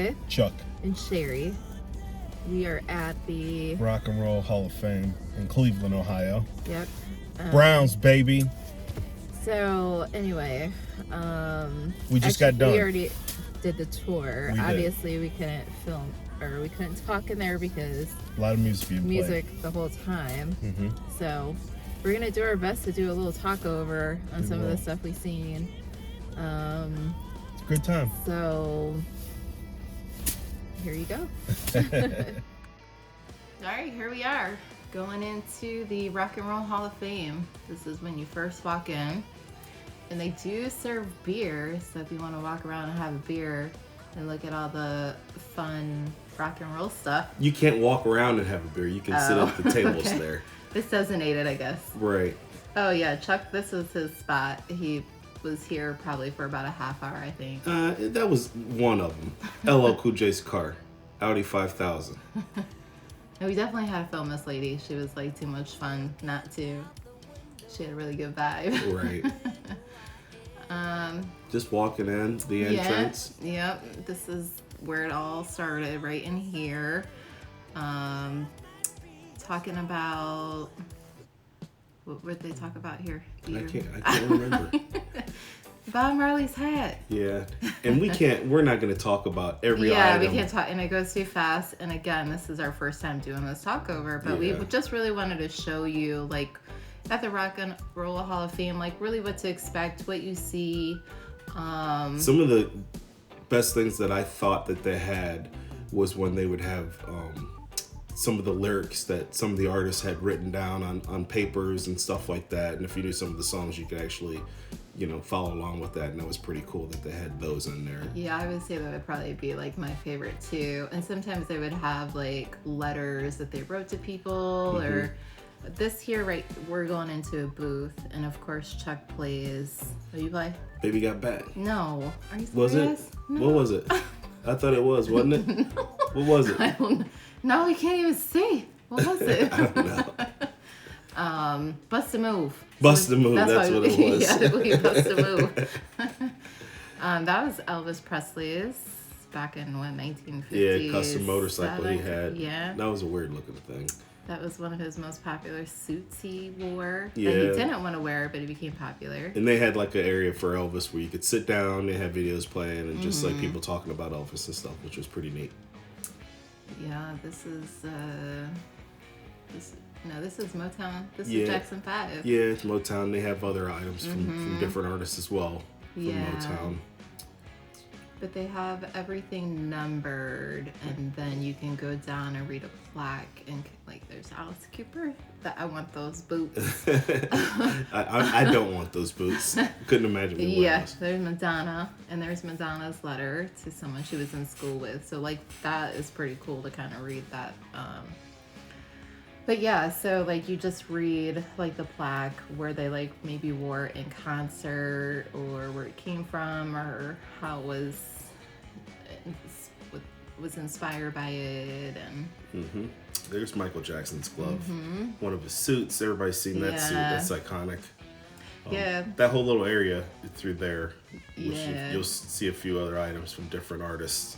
with Chuck. and Sherry. We are at the Rock and Roll Hall of Fame in Cleveland, Ohio. Yep. Browns, baby. So anyway, we just got done. We already did the tour. Obviously, did. we couldn't film or we couldn't talk in there because a lot of music being played the whole time. Mm-hmm. So we're gonna do our best to do a little talk over on some of the stuff we've seen. It's a good time. So here you go. All right, here we are going into the Rock and Roll Hall of Fame. This is when you first walk in, and they do serve beer. So if you want to walk around and have a beer and look at all the fun rock and roll stuff, you can't walk around and have a beer. You can sit at the tables okay. there. It's designated, I guess. Right. Oh yeah, Chuck. This was his spot. He was here probably for about a half hour, I think. That was one of them. LL Cool J's car, Audi 5000. And we definitely had to film this lady. She was like too much fun not to. She had a really good vibe. Right. Just walking in the entrance. Yep. This is where it all started, right in here. Talking about what would they talk about here? I can't remember. Bob Marley's hat. Yeah, and we're not going to talk about every item. Yeah, we can't talk, and it goes too fast. And again, this is our first time doing this talkover, but we just really wanted to show you, like, at the Rock and Roll Hall of Fame, like, really what to expect, what you see. Some of the best things that I thought that they had was when they would have some of the lyrics that some of the artists had written down on papers and stuff like that. And if you knew some of the songs, you could actually, follow along with that. And that was pretty cool that they had those in there. Yeah, I would say that would probably be like my favorite too. And sometimes they would have like letters that they wrote to people or this here, right, we're going into a booth. And of course, Chuck plays. What do you play? Baby Got Back. No. Are you serious? Was it? No. What was it? I thought it was, wasn't it? No. What was it? I don't know. No, we can't even see. What was it? I don't know. Bust a Move. Bust a Move, that's what it was. Yeah, I believe Bust a Move. That was Elvis Presley's back in, 1950s? Yeah, custom motorcycle he had. Yeah. That was a weird looking thing. That was one of his most popular suits he wore. Yeah. That he didn't want to wear, but he became popular. And they had like an area for Elvis where you could sit down, they had videos playing, and just like people talking about Elvis and stuff, which was pretty neat. Yeah, this is Motown. This is Jackson 5. Yeah, it's Motown. They have other items from different artists as well from Motown. But they have everything numbered, and then you can go down and read a plaque, and like there's Alice Cooper. That I want those boots. I don't want those boots. Couldn't imagine me wearing those. There's Madonna, and there's Madonna's letter to someone she was in school with. So like that is pretty cool to kind of read that. But yeah, so like you just read like the plaque where they like maybe wore it in concert or where it came from or how it was inspired by it and There's Michael Jackson's glove. One of his suits. Everybody's seen that suit. That's iconic. That whole little area through there, which you'll see a few other items from different artists,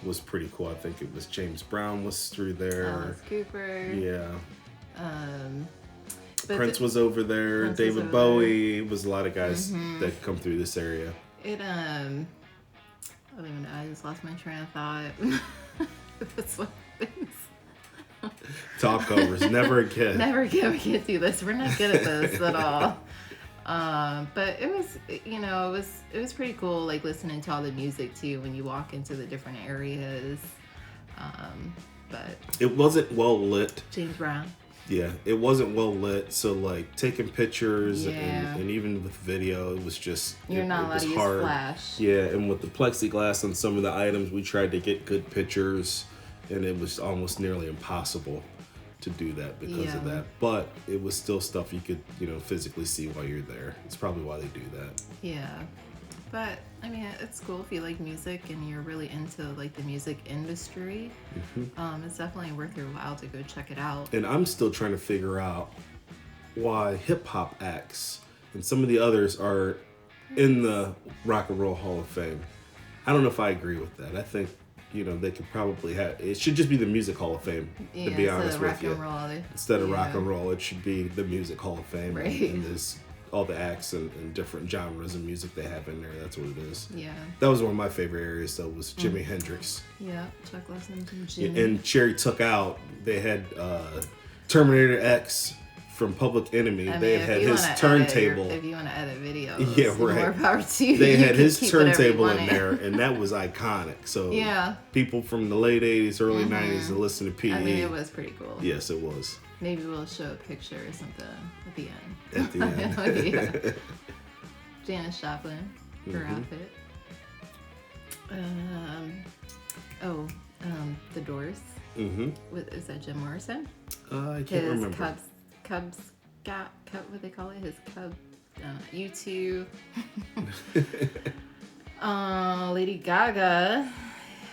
was pretty cool. I think it was James Brown was through there. Alice Cooper. Yeah. Prince was over there. Prince David Bowie. It was a lot of guys that come through this area. It I don't even know. I just lost my train of thought. That's what happens. Talkovers, never again. Never again. We can't do this. We're not good at this at all. But it was, it was pretty cool, like listening to all the music too when you walk into the different areas. But it wasn't well lit. James Brown. Yeah, it wasn't well lit. So like taking pictures and even with video, it was just you're not allowed to use flash. Yeah, and with the plexiglass on some of the items, we tried to get good pictures, and it was almost nearly impossible to do that because of that. But it was still stuff you could physically see while you're there. It's probably why they do that. Yeah. But I mean, it's cool if you like music and you're really into like the music industry. It's definitely worth your while to go check it out. And I'm still trying to figure out why hip hop acts and some of the others are in the Rock and Roll Hall of Fame. I don't know if I agree with that. I think you know, they could probably have. It should just be the Music Hall of Fame. To be honest with you, instead of rock and roll, it should be the Music Hall of Fame. Right. And there's all the acts and different genres of music they have in there. That's what it is. Yeah. That was one of my favorite areas, though, was Jimi Hendrix. Yeah, Chuck Lessons and Jimmy. And Cherry Took Out, they had Terminator X from Public Enemy. They had his turntable. If you want to edit videos, yeah, right. More power to you. They had his keep turntable in there, and that was iconic. So yeah, people from the late 80s, early 90s that listen to PE. I mean, it was pretty cool. Yes, it was. Maybe we'll show a picture or something at the end. At the end. Yeah. Janis Joplin, her outfit. The Doors. Is that Jim Morrison? I can't remember. Cubs Scout, what they call it? His Cub, U2. Lady Gaga.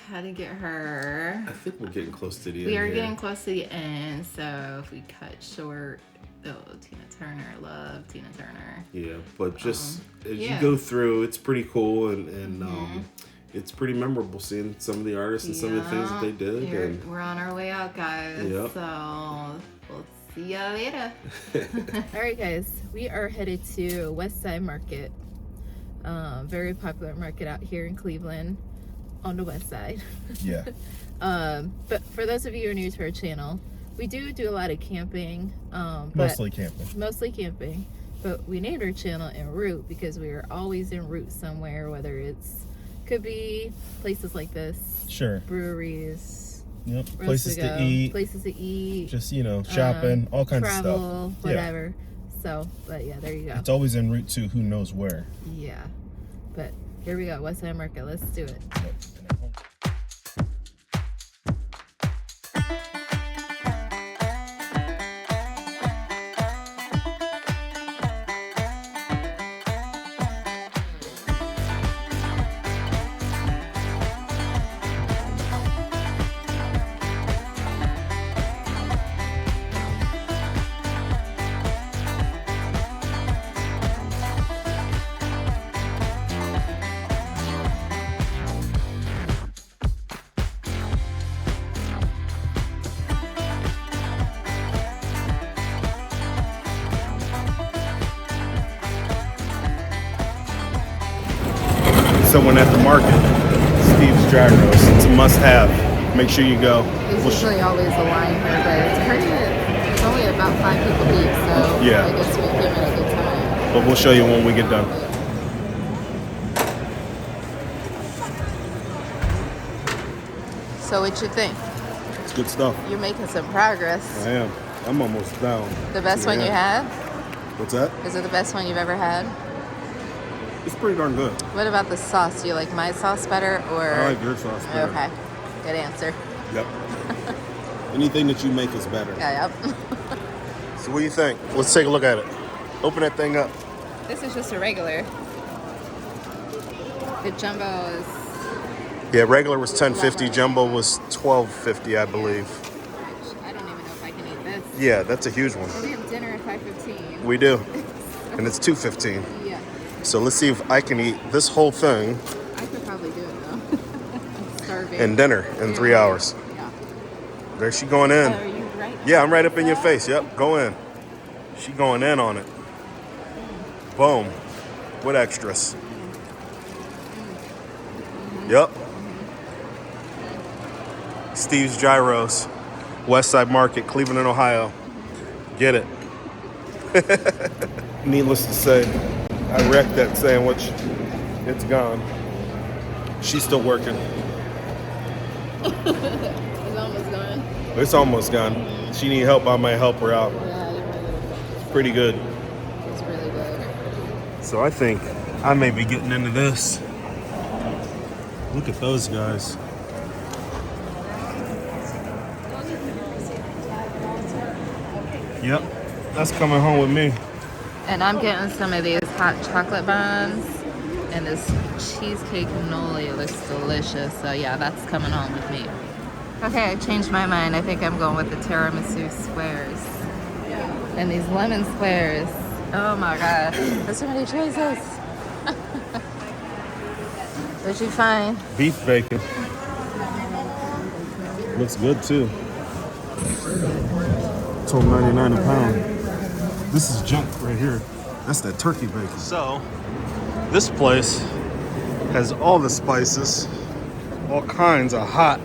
How to get her? I think we're getting close to the end. We are getting close to the end, so if we cut short, Tina Turner, I love Tina Turner. Yeah, but just as you go through, it's pretty cool and it's pretty memorable seeing some of the artists and some of the things that they did. We're on our way out, guys. Yep. So we'll see ya later. All right, guys, we are headed to West Side Market. Very popular market out here in Cleveland. On the west side. Yeah. But for those of you who are new to our channel, we do a lot of camping. Mostly camping. Mostly camping. But we named our channel En Route because we are always en route somewhere, whether could be places like this. Sure. Breweries. Yep. Places to eat. Places to eat. Just, shopping, all kinds of stuff. Travel, whatever. Yeah. So, but yeah, there you go. It's always en route to who knows where. Yeah. But here we go, West Side Market. Let's do it. Yep. Someone at the market, Steve's Dry Roast. It's a must-have. Make sure you go. There's usually always a line here, but it's only about 5 people deep, so yeah. I guess we came at a good time. But we'll show you when we get done. So what you think? It's good stuff. You're making some progress. I am. I'm almost down. The best one you had? What's that? Is it the best one you've ever had? It's pretty darn good. What about the sauce? Do you like my sauce better or? I like your sauce better. Okay, good answer. Yep. Anything that you make is better. Yeah, yep. So what do you think? Let's take a look at it. Open that thing up. This is just a regular. The jumbo is. Yeah, regular was $10.50. Jumbo was $12.50, I believe. I don't even know if I can eat this. Yeah, that's a huge one. We have dinner at 5:15. We do, and it's $2.15. Yeah. So let's see if I can eat this whole thing. I could probably do it though. I'm starving. And dinner in 3 hours. Yeah. There she going in. Are you right? Yeah, I'm right up in your face. Yep, go in. She going in on it. Boom. With extras. Yep. Steve's Gyros, West Side Market, Cleveland, Ohio. Get it. Needless to say, I wrecked that sandwich. It's gone. She's still working. It's almost gone. It's almost gone. She need help. I might help her out. Yeah, you really Pretty good. It's really good. So I think I may be getting into this. Look at those guys. Yep, that's coming home with me. And I'm getting some of these hot chocolate buns. And this cheesecake cannoli looks delicious. So yeah, that's coming home with me. Okay, I changed my mind. I think I'm going with the tiramisu squares. And these lemon squares. Oh my god. There's so many choices. What'd you find? Beef bacon. Looks good too. $12.99 a pound. This is junk right here. That's that turkey bacon. So, this place has all the spices, all kinds of hot,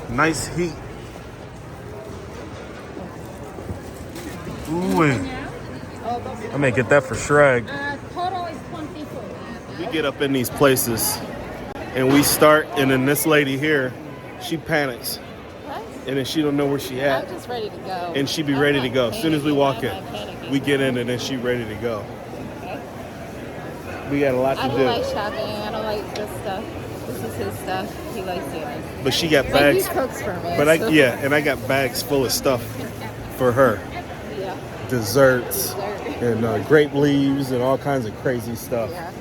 nice heat. Ooh, I may get that for Shrag. Total is 24. We get up in these places and we start, and then this lady here, she panics. What? And then she don't know where she at. I'm just ready to go. And she be I'm ready not to go. As soon as we panicking, walk I'm in, not panicking. we get in and then she ready to go. Okay. We got a lot I to don't do. like shopping. I don't like this stuff. This is his stuff. He likes doing. But she got But he bags. cooks for me. But so- and I got bags full of stuff for her. Yeah. Desserts Dessert. and grape leaves and all kinds of crazy stuff. Yeah.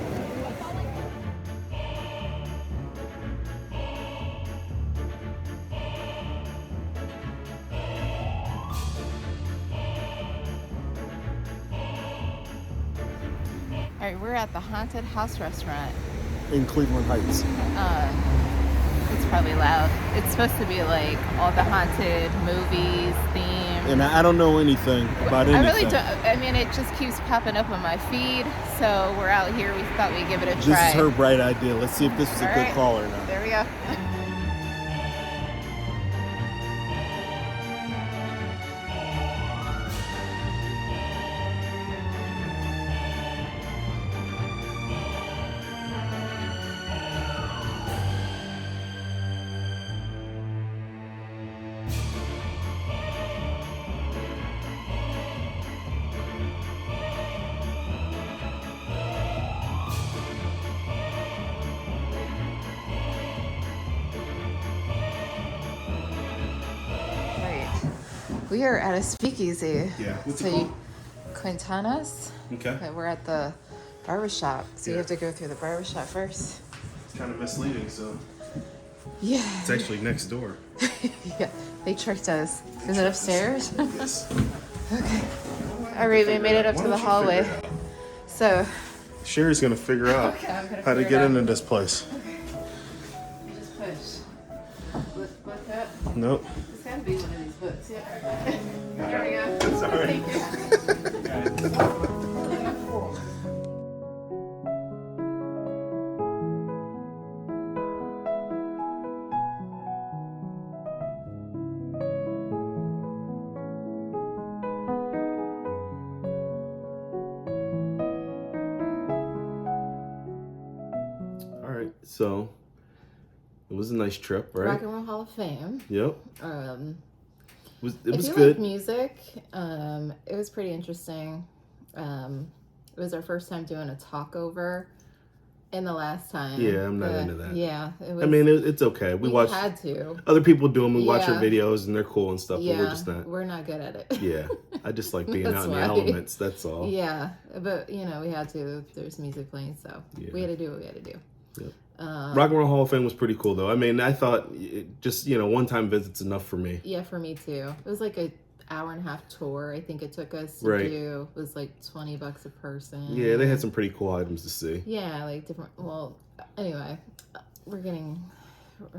All right, we're at the Haunted House Restaurant. In Cleveland Heights. It's probably loud. It's supposed to be like all the haunted movies themed. And I don't know anything about anything. I really don't. I mean, it just keeps popping up on my feed. So we're out here. We thought we'd give it a This try. is her bright idea. Let's see if this is a All good right. call or not. There we go. Right. We are at a speakeasy. Yeah. What's So it called? Quintanas. Okay. Okay, we're at the barbershop. So you Yeah. have to go through the barbershop first. It's kind of misleading, so Yeah. it's actually next door. Yeah. They tricked us. Is it upstairs? Yes. Okay. All right, we made it up Why to the don't you hallway. figure it out? So Sherry's gonna figure out Okay, I'm gonna how to figure get it out. into this place. you just push. Look that. Nope. It's gotta be one of these books. Yeah. There we go. Sorry. Thank you. All right, so it was a nice trip, right? Rock and Roll Hall of Fame. Yep. It was If you good. like music, it was pretty interesting. It was our first time doing a talkover, and the last time. Yeah, I'm not into that. Yeah, it was. I mean, it's okay. We watched had to. other people do them. We watch their Yeah. videos and they're cool and stuff, Yeah, but we're just not. we're not good at it. Yeah, I just like being That's out in the why. elements. That's all. Yeah, but we had to. There's music playing, so Yeah. we had to do what we had to do. Yep. Rock and Roll Hall of Fame was pretty cool, though. I mean, I thought just one-time visits enough for me. Yeah, for me too. It was like a hour and a half tour. I think it took us to Right. do. It was like $20 a person. Yeah, they had some pretty cool items to see. Yeah, like different. Well, anyway, we're gonna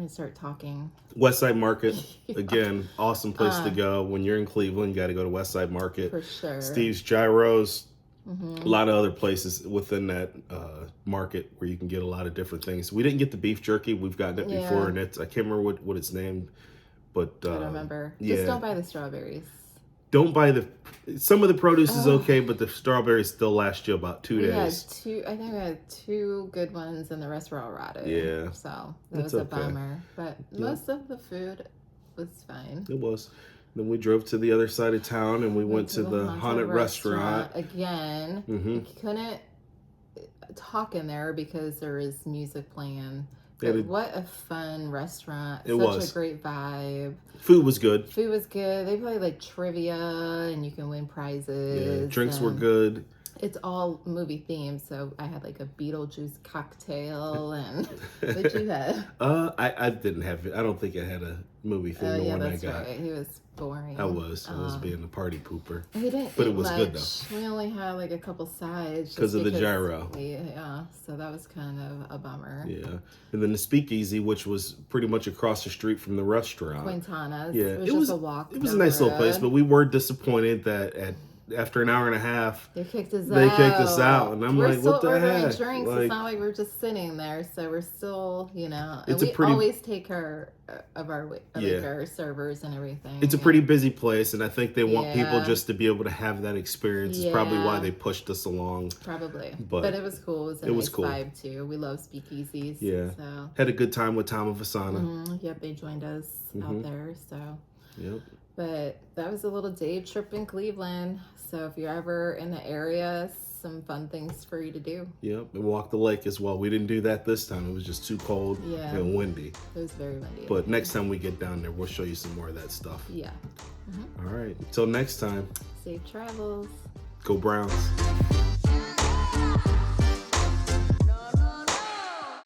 start talking. West Side Market, again, awesome place to go. When you're in Cleveland, you got to go to West Side Market. For sure. Steve's Gyros, Mm-hmm. a lot of other places within that market where you can get a lot of different things. We didn't get the beef jerky. We've gotten it before, Yeah. and I can't remember what it's named. But I don't remember. yeah. Just don't buy the strawberries. Don't buy some of the produce is okay, but the strawberries still last you about 2 We had days. I think we had 2 good ones, and the rest were all rotted. Yeah. So that That's was a okay. bummer. But most of the food was fine. It was. Then we drove to the other side of town and we went to the haunted restaurant. Again. Mhm. You couldn't talk in there because there is music playing. Yeah, But what a fun restaurant. It Such was. a great vibe. Food was good. Food was good. They played like trivia and you can win prizes. Yeah, drinks were and- good. It's all movie themed, so I had like a Beetlejuice cocktail, and what you had? I didn't have it. I don't think I had a movie theme. Oh The yeah, one that's I got. right. He was boring. I was being a party pooper. We didn't But eat it was much. good though. We only had like a couple sides just Because of the gyro. Yeah, so that was kind of a bummer. Yeah, and then the Speakeasy, which was pretty much across the street from the restaurant. Quintana's. Yeah, it was just a walk. It was a nice little place, but we were disappointed that after an hour and a half, they kicked us out, and I'm we're like, still what the ordering heck? drinks. Like, It's not like we're just sitting there, so we're still, and It's we a pretty- always take care of our our servers and everything. it's a pretty busy place, and I think they want people Yeah. just to be able to have that experience. It's probably why Yeah. they pushed us along. Probably, But but it was cool. It was a nice vibe too. We love Speakeasies. Yeah. So Had a good time with Tom of Asana. yep, they joined us out there. So. Yep. But that was a little day trip in Cleveland. So if you're ever in the area, some fun things for you to do. Yep, and walk the lake as well. We didn't do that this time. It was just too cold and windy. It was very windy. But next time we get down there, we'll show you some more of that stuff. Yeah. All right. Until next time, Safe travels. go Browns.